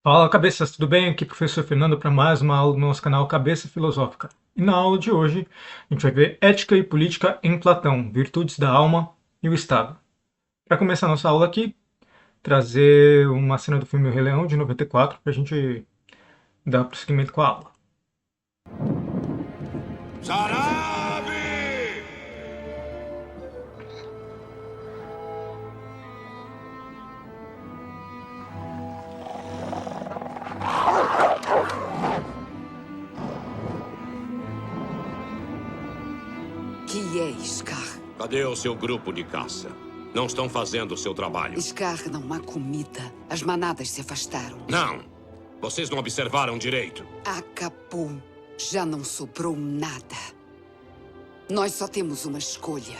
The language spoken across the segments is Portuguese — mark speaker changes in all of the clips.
Speaker 1: Fala, cabeças, tudo bem? Aqui é o professor Fernando para mais uma aula do nosso canal Cabeça Filosófica. E na aula de hoje a gente vai ver Ética e Política em Platão, Virtudes da Alma e o Estado. Para começar nossa aula aqui, trazer uma cena do filme O Rei Leão de 94 para a gente dar prosseguimento com a aula.
Speaker 2: Sarabe!
Speaker 3: Que é Scar?
Speaker 2: Cadê o seu grupo de caça? Não estão fazendo o seu trabalho.
Speaker 3: Scar, não há comida. As manadas se afastaram.
Speaker 2: Não! Vocês não observaram direito.
Speaker 3: Acabou. Já não sobrou nada. Nós só temos uma escolha.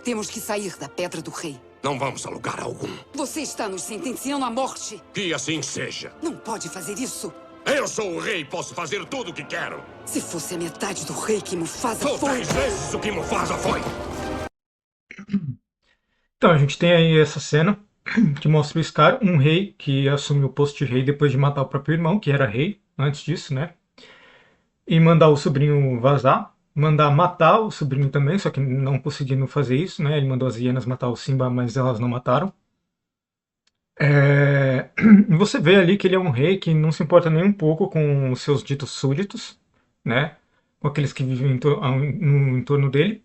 Speaker 3: Temos que sair da Pedra do Rei.
Speaker 2: Não vamos a lugar algum.
Speaker 3: Você está nos sentenciando à morte.
Speaker 2: Que assim seja.
Speaker 3: Não pode fazer isso.
Speaker 2: Eu sou o rei e posso fazer tudo o que quero.
Speaker 3: Se fosse a metade do rei que Mufasa
Speaker 2: Sou
Speaker 3: foi...
Speaker 2: 3 vezes o que Mufasa foi.
Speaker 1: Então a gente tem aí essa cena que mostra o Scar, um rei que assumiu o posto de rei depois de matar o próprio irmão, que era rei antes disso, né? E mandar o sobrinho vazar, mandar matar o sobrinho também, só que não conseguindo fazer isso, né? Ele mandou as hienas matar o Simba, mas elas não mataram. E você vê ali que ele é um rei que não se importa nem um pouco com os seus ditos súditos, né? Com aqueles que vivem no entorno dele.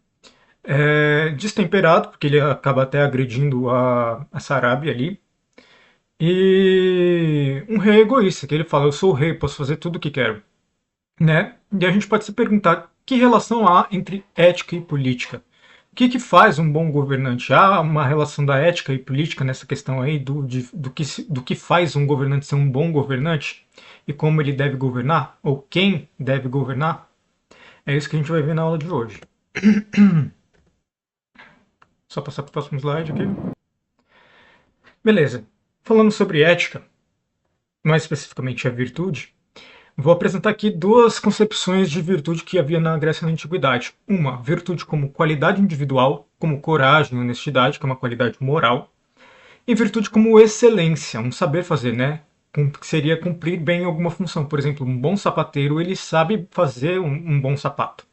Speaker 1: Destemperado, porque ele acaba até agredindo a Sarabi ali. E um rei egoísta, que ele fala, eu sou o rei, posso fazer tudo o que quero, né? E a gente pode se perguntar que relação há entre ética e política. O que faz um bom governante? Há uma relação da ética e política nessa questão aí do que faz um governante ser um bom governante e como ele deve governar ou quem deve governar? É isso que a gente vai ver na aula de hoje. Só passar para o próximo slide aqui. Beleza. Falando sobre ética, mais especificamente a virtude, vou apresentar aqui duas concepções de virtude que havia na Grécia na Antiguidade. Uma, virtude como qualidade individual, como coragem e honestidade, que é uma qualidade moral. E virtude como excelência, um saber fazer, né? Que seria cumprir bem alguma função. Por exemplo, um bom sapateiro, ele sabe fazer um bom sapato.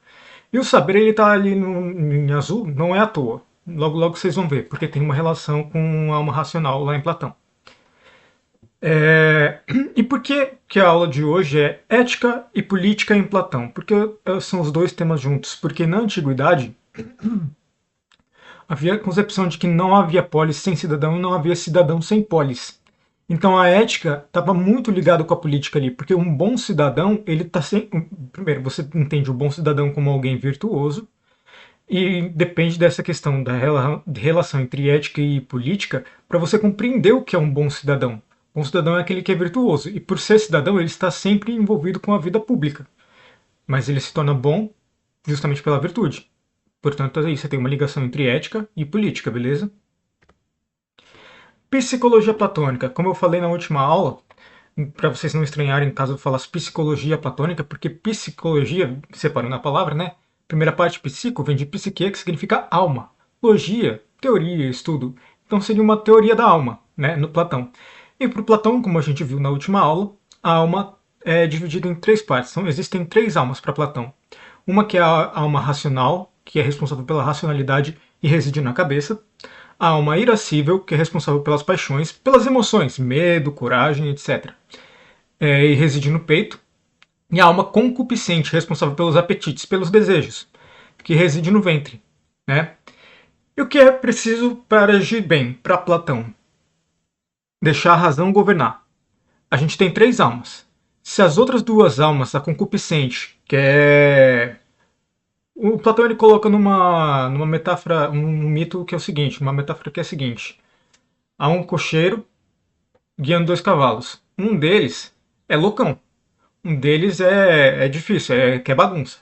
Speaker 1: E o saber, ele está ali em azul, não é à toa. Logo, logo vocês vão ver, porque tem uma relação com a alma racional lá em Platão. E por que a aula de hoje é ética e política em Platão? Porque são os dois temas juntos. Porque na antiguidade havia a concepção de que não havia polis sem cidadão e não havia cidadão sem polis. Então a ética estava muito ligada com a política ali, porque um bom cidadão, ele está sempre. Primeiro, você entende o bom cidadão como alguém virtuoso, e depende dessa questão da relação entre ética e política para você compreender o que é um bom cidadão. Bom cidadão é aquele que é virtuoso, e por ser cidadão, ele está sempre envolvido com a vida pública. Mas ele se torna bom justamente pela virtude. Portanto, aí você tem uma ligação entre ética e política, beleza? Psicologia platônica. Como eu falei na última aula, para vocês não estranharem caso eu falasse psicologia platônica, porque psicologia, separando a palavra, né? Primeira parte, psico, vem de psique, que significa alma. Logia, teoria, estudo. Então seria uma teoria da alma, né? No Platão. E para o Platão, como a gente viu na última aula, a alma é dividida em três partes. Então existem três almas para Platão. Uma que é a alma racional, que é responsável pela racionalidade e reside na cabeça. A alma irascível, que é responsável pelas paixões, pelas emoções, medo, coragem, etc. E reside no peito. E a alma concupiscente, responsável pelos apetites, pelos desejos, que reside no ventre. Né? E o que é preciso para agir bem, para Platão? Deixar a razão governar. A gente tem três almas. Se as outras duas almas, a concupiscente, que é o Platão ele coloca numa metáfora, um mito que é o seguinte, uma metáfora que é a seguinte: há um cocheiro guiando dois cavalos. Um deles é loucão, um deles é difícil, que é bagunça.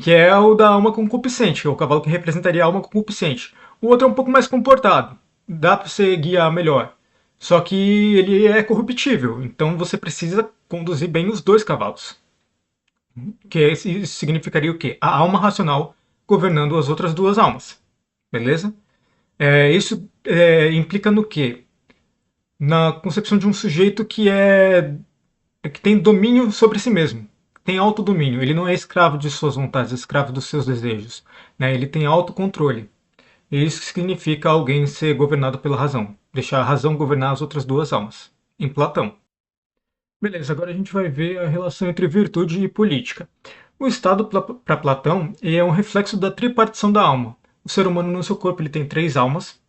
Speaker 1: Que é o da alma concupiscente, que é o cavalo que representaria a alma concupiscente. O outro é um pouco mais comportado, dá para você guiar melhor. Só que ele é corruptível, então você precisa conduzir bem os dois cavalos. Que isso significaria o quê? A alma racional governando as outras duas almas. Beleza? Isso implica no quê? na concepção de um sujeito que tem domínio sobre si mesmo, tem autodomínio. Ele não é escravo de suas vontades, é escravo dos seus desejos, né? Ele tem autocontrole. E isso significa alguém ser governado pela razão, deixar a razão governar as outras duas almas, em Platão. Beleza, agora a gente vai ver a relação entre virtude e política. O Estado, para Platão, é um reflexo da tripartição da alma. O ser humano no seu corpo ele tem três almas,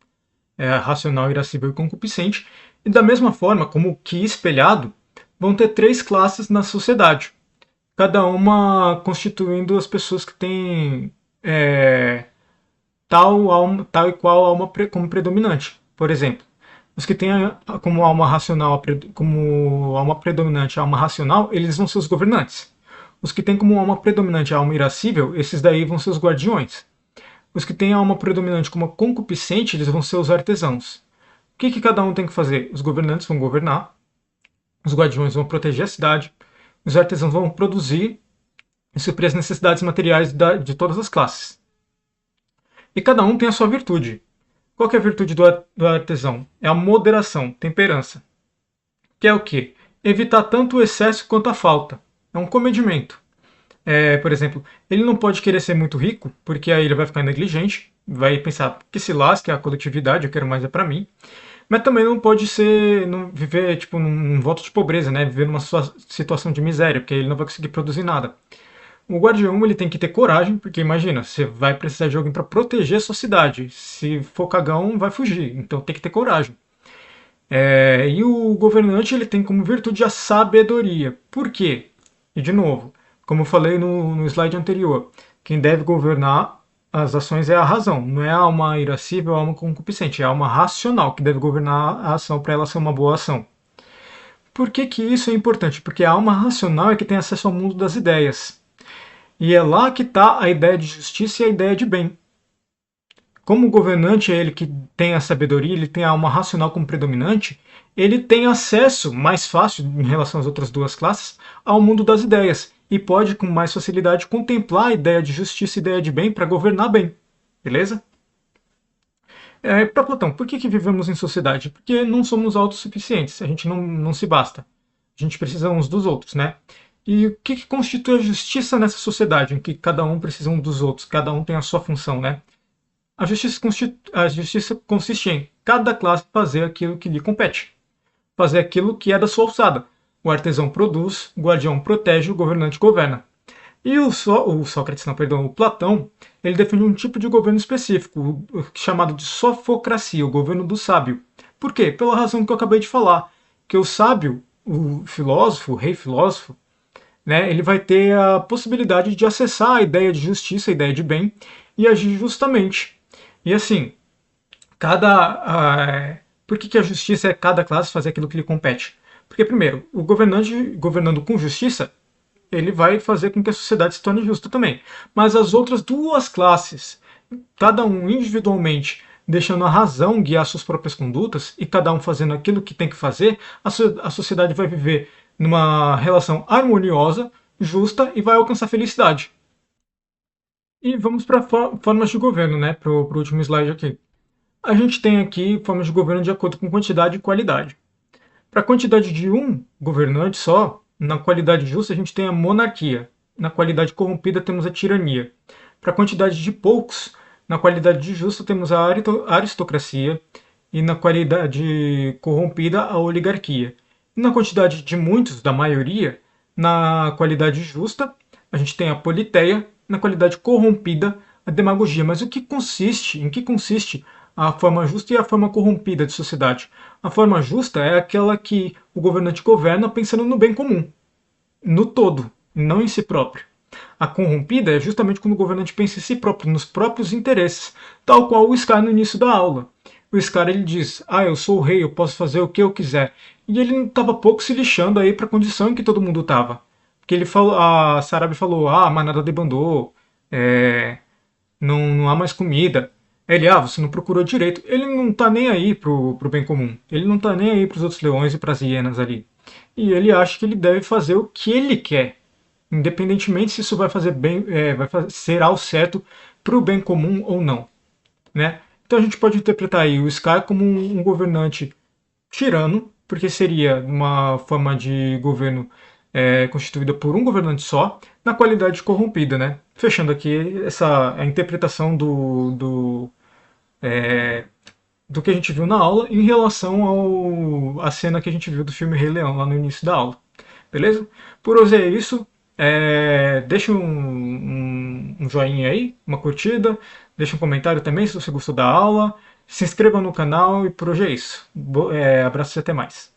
Speaker 1: racional, irascível e concupiscente, e da mesma forma, como que espelhado, vão ter três classes na sociedade, cada uma constituindo as pessoas que têm tal e qual alma como predominante. Por exemplo, os que têm como alma racional, como alma predominante a alma racional, eles vão ser os governantes. Os que têm como alma predominante a alma irascível, esses daí vão ser os guardiões. Os que têm a alma predominante como concupiscente, eles vão ser os artesãos. O que cada um tem que fazer? Os governantes vão governar, os guardiões vão proteger a cidade, os artesãos vão produzir e suprir as necessidades materiais de todas as classes. E cada um tem a sua virtude. Qual que é a virtude do artesão? É a moderação, temperança. Que é o quê? Evitar tanto o excesso quanto a falta. É um comedimento. Por exemplo, ele não pode querer ser muito rico, porque aí ele vai ficar negligente, vai pensar que se lasque a coletividade, eu quero mais é para mim. Mas também não pode não viver tipo num voto de pobreza, né? Viver numa situação de miséria, porque ele não vai conseguir produzir nada. O guardião ele tem que ter coragem, porque imagina, você vai precisar de alguém para proteger a sua cidade. Se for cagão, vai fugir. Então tem que ter coragem. E o governante ele tem como virtude a sabedoria. Por quê? E de novo, como eu falei no slide anterior, quem deve governar as ações é a razão, não é a alma irascível ou a alma concupiscente, é a alma racional que deve governar a ação para ela ser uma boa ação. Por que isso é importante? Porque a alma racional é que tem acesso ao mundo das ideias. E é lá que está a ideia de justiça e a ideia de bem. Como o governante é ele que tem a sabedoria, ele tem a alma racional como predominante, ele tem acesso mais fácil, em relação às outras duas classes, ao mundo das ideias e pode com mais facilidade contemplar a ideia de justiça e ideia de bem para governar bem. Beleza? Para Platão, por que vivemos em sociedade? Porque não somos autossuficientes, a gente não se basta. A gente precisa uns dos outros, né? E o que constitui a justiça nessa sociedade, em que cada um precisa um dos outros, cada um tem a sua função, né? A justiça consiste em cada classe fazer aquilo que lhe compete, fazer aquilo que é da sua alçada. O artesão produz, o guardião protege, o governante governa. E o Sócrates, não, perdão, o Platão, ele defende um tipo de governo específico, chamado de sofocracia, o governo do sábio. Por quê? Pela razão que eu acabei de falar, que o sábio, o filósofo, o rei filósofo, né, ele vai ter a possibilidade de acessar a ideia de justiça, a ideia de bem, e agir justamente. E assim, por que a justiça é cada classe fazer aquilo que lhe compete? Porque, primeiro, o governante governando com justiça, ele vai fazer com que a sociedade se torne justa também. Mas as outras duas classes, cada um individualmente, deixando a razão guiar suas próprias condutas e cada um fazendo aquilo que tem que fazer, a sociedade vai viver numa relação harmoniosa, justa e vai alcançar felicidade. E vamos para formas de governo, né? Para o último slide aqui. A gente tem aqui formas de governo de acordo com quantidade e qualidade. Para a quantidade de um governante só, na qualidade justa a gente tem a monarquia. Na qualidade corrompida temos a tirania. Para a quantidade de poucos, na qualidade justa temos a aristocracia. E na qualidade corrompida, a oligarquia. E na quantidade de muitos, da maioria, na qualidade justa, a gente tem a politeia, na qualidade corrompida, a demagogia. Mas em que consiste a forma justa e a forma corrompida de sociedade? A forma justa é aquela que o governante governa pensando no bem comum, no todo, não em si próprio. A corrompida é justamente quando o governante pensa em si próprio, nos próprios interesses, tal qual o Scar no início da aula. O Scar ele diz, eu sou o rei, eu posso fazer o que eu quiser. E ele não estava pouco se lixando aí para a condição em que todo mundo estava. Porque ele falou, a Sarabi falou, a manada debandou, não há mais comida. Ele, você não procurou direito. Ele não tá nem aí pro bem comum. Ele não tá nem aí pros outros leões e pras hienas ali. E ele acha que ele deve fazer o que ele quer. Independentemente se isso vai fazer bem, ser ao certo pro bem comum ou não. Né? Então a gente pode interpretar aí o Scar como um governante tirano, porque seria uma forma de governo constituída por um governante só, na qualidade corrompida, né? Fechando aqui a interpretação do que a gente viu na aula em relação à cena que a gente viu do filme Rei Leão lá no início da aula. Beleza? Por hoje é isso. Deixa um joinha aí, uma curtida, deixa um comentário também se você gostou da aula, se inscreva no canal e por hoje é isso. Abraços e até mais.